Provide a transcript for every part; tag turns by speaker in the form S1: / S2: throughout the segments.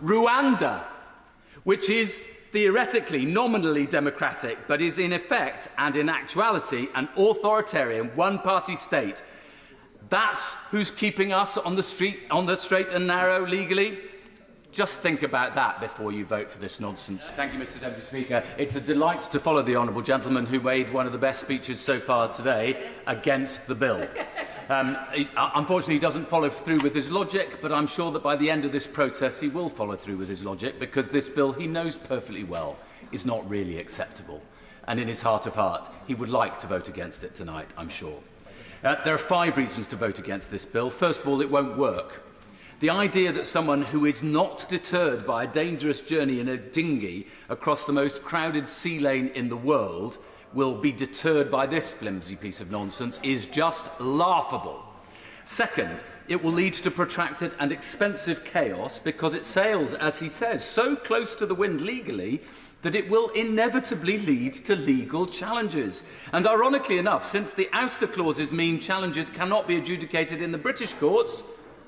S1: Rwanda, which is theoretically, nominally democratic, but is in effect and in actuality an authoritarian one-party state. That's who's keeping us on the straight and narrow legally. Just think about that before you vote for this nonsense. Thank you, Mr. Deputy Speaker. It's a delight to follow the honourable gentleman who made one of the best speeches so far today against the bill. Unfortunately, he doesn't follow through with his logic, but I'm sure that by the end of this process he will follow through with his logic, because this bill, he knows perfectly well, is not really acceptable. And in his heart of heart, he would like to vote against it tonight, I'm sure. There are 5 reasons to vote against this bill. First of all, it won't work. The idea that someone who is not deterred by a dangerous journey in a dinghy across the most crowded sea lane in the world will be deterred by this flimsy piece of nonsense is just laughable. Second, it will lead to protracted and expensive chaos because it sails, as he says, so close to the wind legally that it will inevitably lead to legal challenges. And ironically enough, since the ouster clauses mean challenges cannot be adjudicated in the British courts,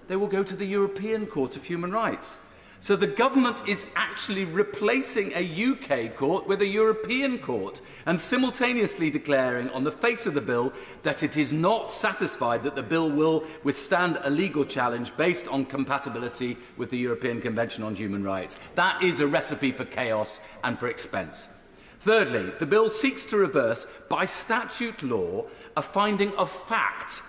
S1: they will go to the European Court of Human Rights. So the government is actually replacing a UK court with a European court and simultaneously declaring on the face of the bill that it is not satisfied that the bill will withstand a legal challenge based on compatibility with the European Convention on Human Rights. That is a recipe for chaos and for expense. Thirdly, the bill seeks to reverse, by statute law, a finding of fact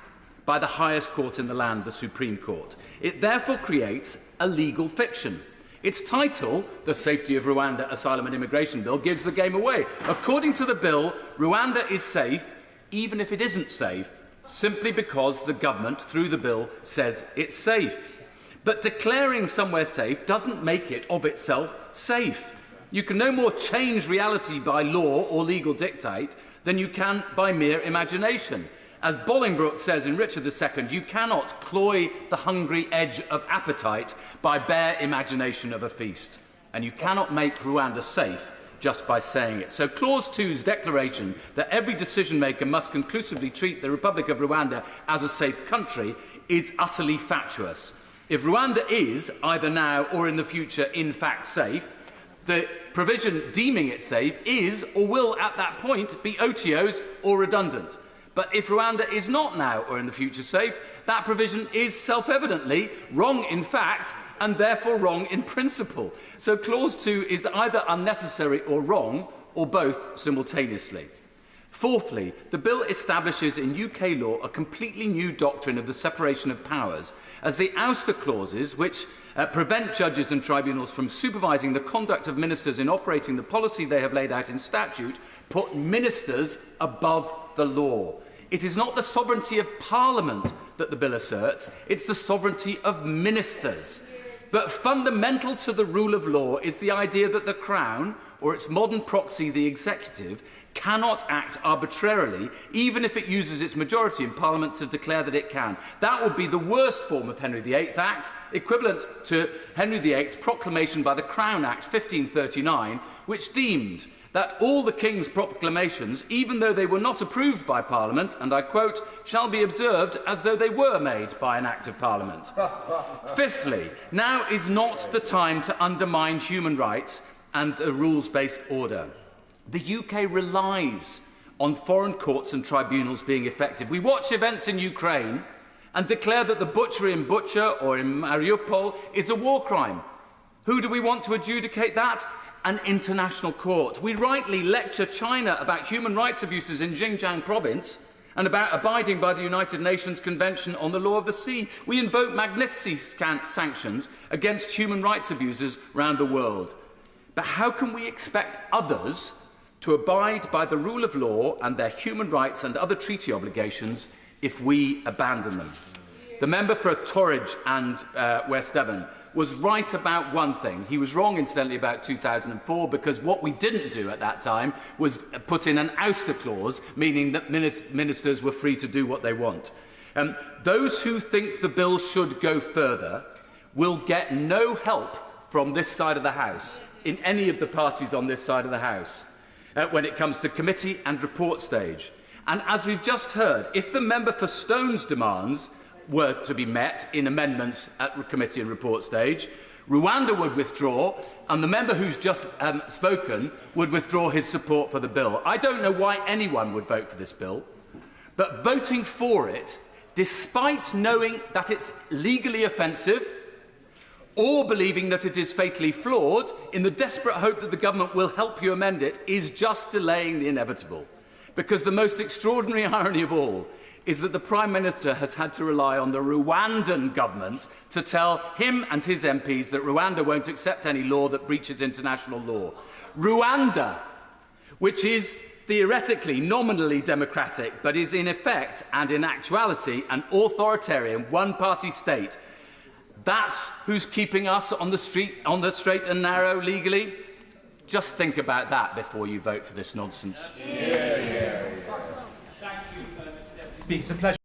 S1: by the highest court in the land, the Supreme Court. It therefore creates a legal fiction. Its title, the Safety of Rwanda Asylum and Immigration Bill, gives the game away. According to the bill, Rwanda is safe, even if it isn't safe, simply because the government, through the bill, says it's safe. But declaring somewhere safe doesn't make it, of itself, safe. You can no more change reality by law or legal dictate than you can by mere imagination. As Bolingbroke says in Richard II, you cannot cloy the hungry edge of appetite by bare imagination of a feast. And you cannot make Rwanda safe just by saying it. So Clause 2's declaration that every decision-maker must conclusively treat the Republic of Rwanda as a safe country is utterly fatuous. If Rwanda is, either now or in the future, in fact safe, the provision deeming it safe is, or will at that point, be OTOs or redundant. But if Rwanda is not now or in the future safe, that provision is self-evidently wrong in fact and therefore wrong in principle. So Clause 2 is either unnecessary or wrong, or both simultaneously. Fourthly, the bill establishes in UK law a completely new doctrine of the separation of powers, as the ouster clauses, which prevent judges and tribunals from supervising the conduct of ministers in operating the policy they have laid out in statute, put ministers above the law. It is not the sovereignty of Parliament that the bill asserts, it's the sovereignty of ministers. But fundamental to the rule of law is the idea that the Crown, or its modern proxy, the Executive, cannot act arbitrarily, even if it uses its majority in Parliament to declare that it can. That would be the worst form of Henry VIII Act, equivalent to Henry VIII's proclamation by the Crown Act 1539, which deemed that all the King's proclamations, even though they were not approved by Parliament, and I quote, shall be observed as though they were made by an Act of Parliament. Fifthly, now is not the time to undermine human rights and a rules-based order. The UK relies on foreign courts and tribunals being effective. We watch events in Ukraine and declare that the butchery in Bucha or in Mariupol is a war crime. Who do we want to adjudicate that? An international court. We rightly lecture China about human rights abuses in Xinjiang province and about abiding by the United Nations Convention on the Law of the Sea. We invoke Magnitsky sanctions against human rights abusers around the world. But how can we expect others to abide by the rule of law and their human rights and other treaty obligations if we abandon them? The member for Torridge and West Devon was right about one thing. He was wrong, incidentally, about 2004, because what we didn't do at that time was put in an ouster clause, meaning that ministers were free to do what they want. Those who think the bill should go further will get no help from this side of the House, in any of the parties on this side of the House, when it comes to committee and report stage. And as we've just heard, if the member for Stone's demands were to be met in amendments at committee and report stage, Rwanda would withdraw, and the member who's just spoken would withdraw his support for the bill. I don't know why anyone would vote for this bill, but voting for it, despite knowing that it's legally offensive, or believing that it is fatally flawed, in the desperate hope that the government will help you amend it, is just delaying the inevitable. Because the most extraordinary irony of all is that the Prime Minister has had to rely on the Rwandan government to tell him and his MPs that Rwanda won't accept any law that breaches international law. Rwanda, which is theoretically, nominally democratic, but is in effect and in actuality an authoritarian one-party state. That's who's keeping us on the straight and narrow legally. Just think about that before you vote for this nonsense.
S2: Thank you, Mr. Deputy Speaker. It's a pleasure.